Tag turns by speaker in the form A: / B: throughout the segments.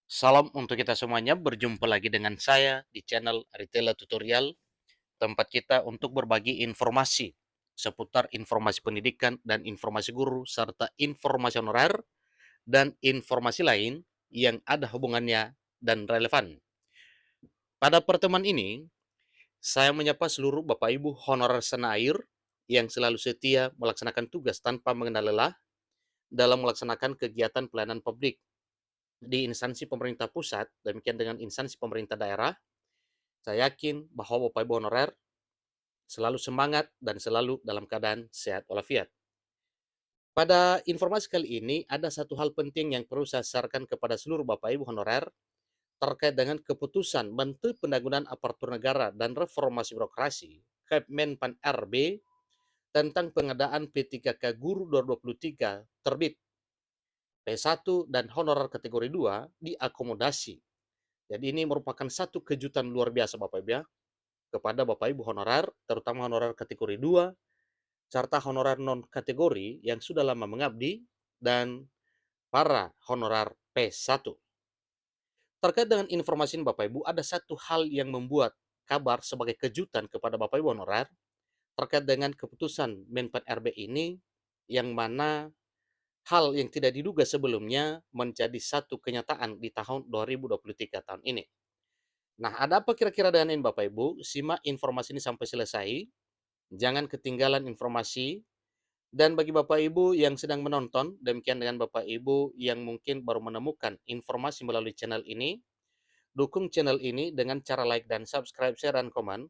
A: Salam untuk kita semuanya, berjumpa lagi dengan saya di channel Aritela Tutorial, tempat kita untuk berbagi informasi seputar informasi pendidikan dan informasi guru, serta informasi honorer dan informasi lain yang ada hubungannya dan relevan. Pada pertemuan ini, saya menyapa seluruh Bapak Ibu honorer senair yang selalu setia melaksanakan tugas tanpa mengenal lelah dalam melaksanakan kegiatan pelayanan publik di instansi pemerintah pusat, demikian dengan instansi pemerintah daerah. Saya yakin bahwa Bapak Ibu honorer selalu semangat dan selalu dalam keadaan sehat walafiat. Pada informasi kali ini, ada satu hal penting yang perlu saya sarankan kepada seluruh Bapak Ibu honorer terkait dengan keputusan Menteri Pendagunan Aparatur Negara dan Reformasi Birokrasi, Kepmenpan RB, tentang pengadaan P3K Guru 2023 terbit P1 dan honorer kategori 2 diakomodasi. Jadi ini merupakan satu kejutan luar biasa Bapak Ibu ya, kepada Bapak Ibu honorer, terutama honorer kategori 2, serta honorer non-kategori yang sudah lama mengabdi, dan para honorer P1. Terkait dengan informasi ini Bapak Ibu, ada satu hal yang membuat kabar sebagai kejutan kepada Bapak Ibu honorer terkait dengan keputusan Menpan RB ini, yang mana hal yang tidak diduga sebelumnya menjadi satu kenyataan di tahun 2023 tahun ini. Nah, ada apa kira-kira dengan ini Bapak Ibu? Simak informasi ini sampai selesai. Jangan ketinggalan informasi. Dan bagi Bapak Ibu yang sedang menonton, demikian dengan Bapak Ibu yang mungkin baru menemukan informasi melalui channel ini, dukung channel ini dengan cara like dan subscribe, share, dan komen,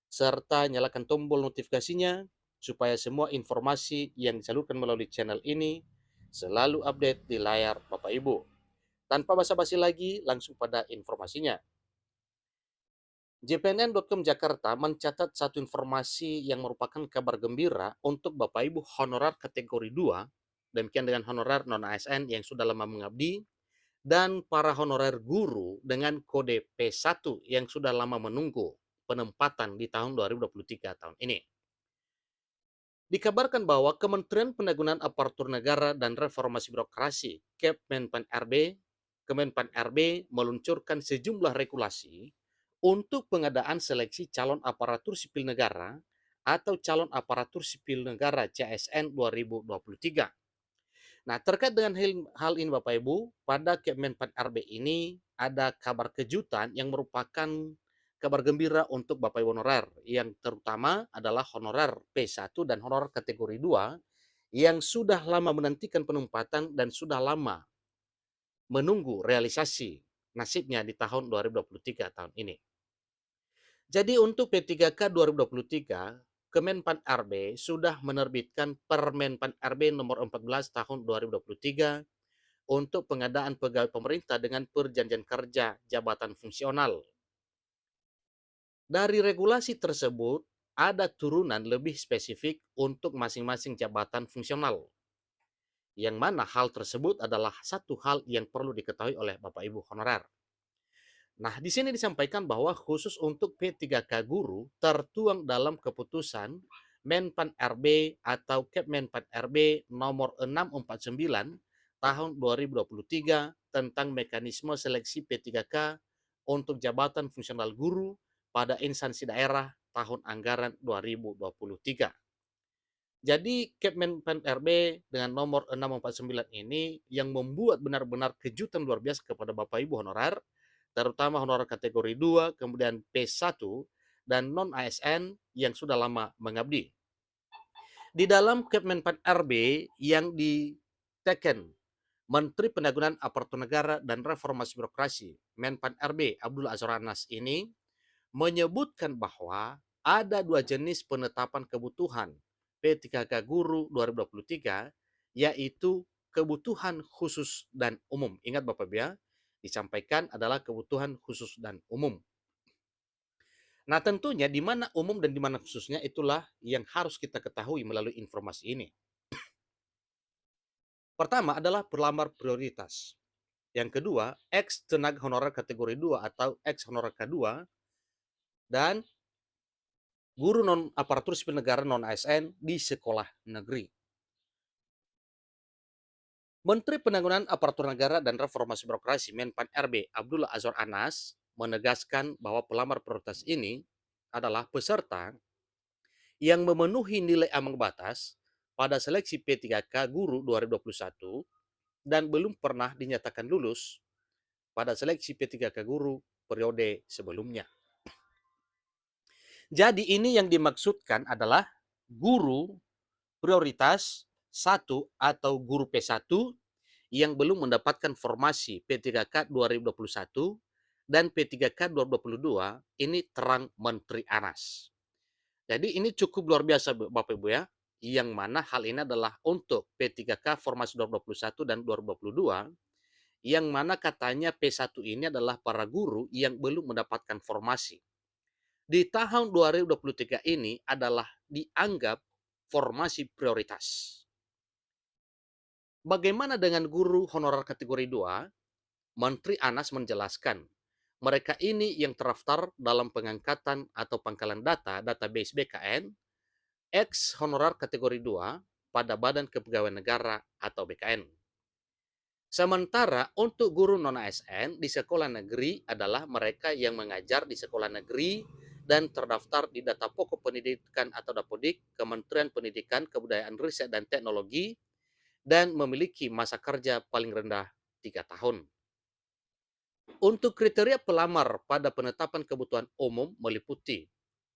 A: serta nyalakan tombol notifikasinya supaya semua informasi yang disalurkan melalui channel ini selalu update di layar Bapak Ibu. Tanpa basa-basi lagi, langsung pada informasinya. JPNN.com Jakarta mencatat satu informasi yang merupakan kabar gembira untuk Bapak Ibu honorer kategori 2, demikian dengan honorer non-ASN yang sudah lama mengabdi, dan para honorer guru dengan kode P1 yang sudah lama menunggu penempatan di tahun 2023 tahun ini. Dikabarkan bahwa Kementerian Pendagunan Aparatur Negara dan Reformasi Birokrasi Kemenpan RB meluncurkan sejumlah regulasi untuk pengadaan seleksi calon aparatur sipil negara atau calon aparatur sipil negara CSN 2023. Nah, terkait dengan hal ini Bapak Ibu, pada Kemenpan RB ini ada kabar kejutan yang merupakan kabar gembira untuk Bapak Ibu honorer, yang terutama adalah honorer P1 dan honorer kategori 2 yang sudah lama menantikan penempatan dan sudah lama menunggu realisasi nasibnya di tahun 2023 tahun ini. Jadi untuk P3K 2023, Kemenpan RB sudah menerbitkan Permenpan RB nomor 14 tahun 2023 untuk pengadaan pegawai pemerintah dengan perjanjian kerja jabatan fungsional. Dari regulasi tersebut, ada turunan lebih spesifik untuk masing-masing jabatan fungsional, yang mana hal tersebut adalah satu hal yang perlu diketahui oleh Bapak Ibu honorer. Nah, di sini disampaikan bahwa khusus untuk P3K guru tertuang dalam keputusan Menpan RB atau Kepmenpan RB nomor 649 tahun 2023 tentang mekanisme seleksi P3K untuk jabatan fungsional guru pada instansi daerah tahun anggaran 2023. Jadi Kepmenpan RB dengan nomor 649 ini yang membuat benar-benar kejutan luar biasa kepada Bapak Ibu honorer, terutama honorer kategori 2, kemudian P1, dan non-ASN yang sudah lama mengabdi. Di dalam Kepmenpan RB yang diteken Menteri Pendagunan Aparatur Negara dan Reformasi Birokrasi, Menpan RB Abdul Azwar Anas ini menyebutkan bahwa ada dua jenis penetapan kebutuhan P3K Guru 2023, yaitu kebutuhan khusus dan umum. Ingat Bapak Ibu ya, disampaikan adalah kebutuhan khusus dan umum. Nah, tentunya di mana umum dan di mana khususnya itulah yang harus kita ketahui melalui informasi ini. Pertama adalah pelamar prioritas. Yang kedua, ex tenaga honorer kategori 2 atau ex honorer K2, dan guru non aparatur sipil negara non ASN di sekolah negeri. Menteri Penanggulangan Aparatur Negara dan Reformasi Birokrasi Menpan RB Abdullah Azwar Anas menegaskan bahwa pelamar prioritas ini adalah peserta yang memenuhi nilai ambang batas pada seleksi P3K Guru 2021 dan belum pernah dinyatakan lulus pada seleksi P3K Guru periode sebelumnya. Jadi ini yang dimaksudkan adalah guru prioritas 1 atau guru P1 yang belum mendapatkan formasi P3K 2021 dan P3K 2022 ini terang Menteri Anas. Jadi ini cukup luar biasa Bapak Ibu ya, yang mana hal ini adalah untuk P3K formasi 2021 dan 2022, yang mana katanya P1 ini adalah para guru yang belum mendapatkan formasi. Di tahun 2023 ini adalah dianggap formasi prioritas. Bagaimana dengan guru honorer kategori 2? Menteri Anas menjelaskan, mereka ini yang terdaftar dalam pengangkatan atau pangkalan data database BKN, ex honorer kategori 2 pada Badan Kepegawaian Negara atau BKN. Sementara untuk guru non-ASN di sekolah negeri adalah mereka yang mengajar di sekolah negeri dan terdaftar di data pokok pendidikan atau Dapodik, Kementerian Pendidikan, Kebudayaan, Riset, dan Teknologi, dan memiliki masa kerja paling rendah 3 tahun. Untuk kriteria pelamar pada penetapan kebutuhan umum meliputi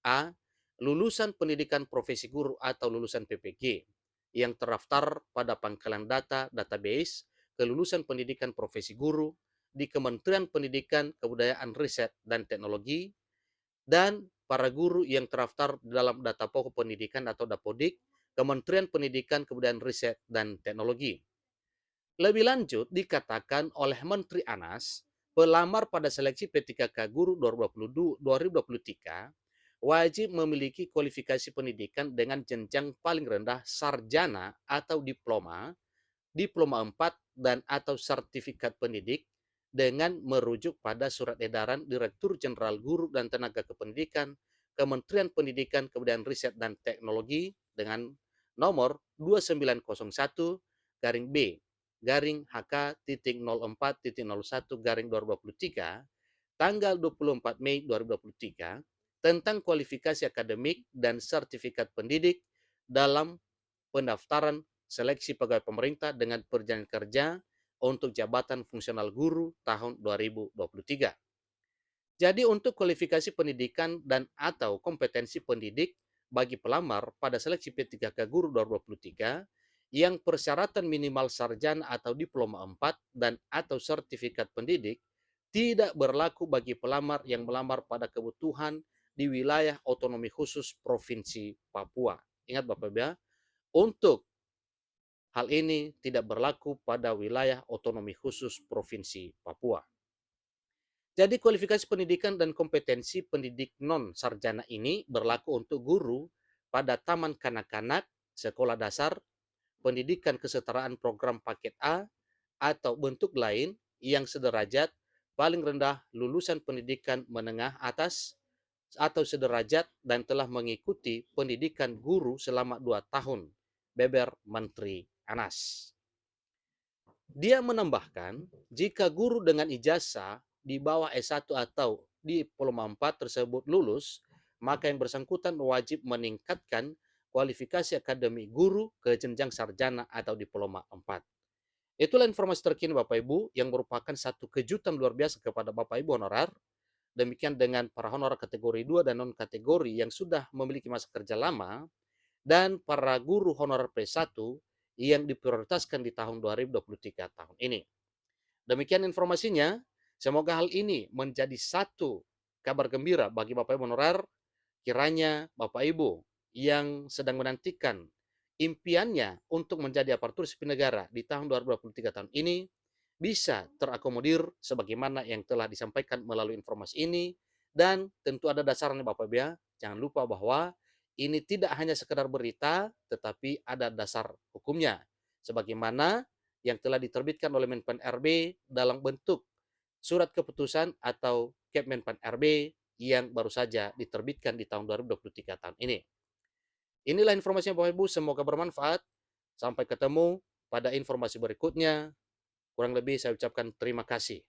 A: A. Lulusan pendidikan profesi guru atau lulusan PPG yang terdaftar pada pangkalan data database kelulusan pendidikan profesi guru di Kementerian Pendidikan, Kebudayaan, Riset, dan Teknologi, dan para guru yang terdaftar dalam data pokok pendidikan atau Dapodik, Kementerian Pendidikan, Kebudayaan, Riset, dan Teknologi. Lebih lanjut, dikatakan oleh Menteri Anas, pelamar pada seleksi P3K Guru 2023 wajib memiliki kualifikasi pendidikan dengan jenjang paling rendah sarjana atau diploma, diploma 4 dan atau sertifikat pendidik dengan merujuk pada surat edaran Direktur Jenderal Guru dan Tenaga Kependidikan Kementerian Pendidikan, Kebudayaan, Riset, dan Teknologi dengan nomor 2901 garing B garing HK.04.01 garing 2023 tanggal 24 Mei 2023 tentang kualifikasi akademik dan sertifikat pendidik dalam pendaftaran seleksi pegawai pemerintah dengan perjanjian kerja untuk jabatan fungsional guru tahun 2023. Jadi untuk kualifikasi pendidikan dan atau kompetensi pendidik bagi pelamar pada seleksi P3K Guru 2023 yang persyaratan minimal sarjana atau diploma 4 dan atau sertifikat pendidik tidak berlaku bagi pelamar yang melamar pada kebutuhan di wilayah otonomi khusus Provinsi Papua. Ingat Bapak Ibu ya, untuk hal ini tidak berlaku pada wilayah otonomi khusus Provinsi Papua. Jadi kualifikasi pendidikan dan kompetensi pendidik non-sarjana ini berlaku untuk guru pada taman kanak-kanak, sekolah dasar, pendidikan kesetaraan program paket A, atau bentuk lain yang sederajat paling rendah lulusan pendidikan menengah atas atau sederajat dan telah mengikuti pendidikan guru selama 2 tahun, beber Menteri Anas. Dia menambahkan, jika guru dengan ijazah di bawah S1 atau diploma 4 tersebut lulus, maka yang bersangkutan wajib meningkatkan kualifikasi akademik guru ke jenjang sarjana atau diploma 4. Itulah informasi terkini Bapak Ibu yang merupakan satu kejutan luar biasa kepada Bapak Ibu honorer. Demikian dengan para honorer kategori 2 dan non kategori yang sudah memiliki masa kerja lama dan para guru honorer P1 yang diprioritaskan di tahun 2023 tahun ini. Demikian informasinya. Semoga hal ini menjadi satu kabar gembira bagi Bapak Ibu honorer. Kiranya Bapak Ibu yang sedang menantikan impiannya untuk menjadi aparatur sipil negara di tahun 2023 tahun ini bisa terakomodir sebagaimana yang telah disampaikan melalui informasi ini, dan tentu ada dasarnya Bapak Ibu ya. Jangan lupa bahwa ini tidak hanya sekedar berita tetapi ada dasar hukumnya sebagaimana yang telah diterbitkan oleh Menpan RB dalam bentuk surat keputusan atau Kepmenpan RB yang baru saja diterbitkan di tahun 2023 tahun ini. Inilah informasinya Bapak Ibu, semoga bermanfaat. Sampai ketemu pada informasi berikutnya. Kurang lebih saya ucapkan terima kasih.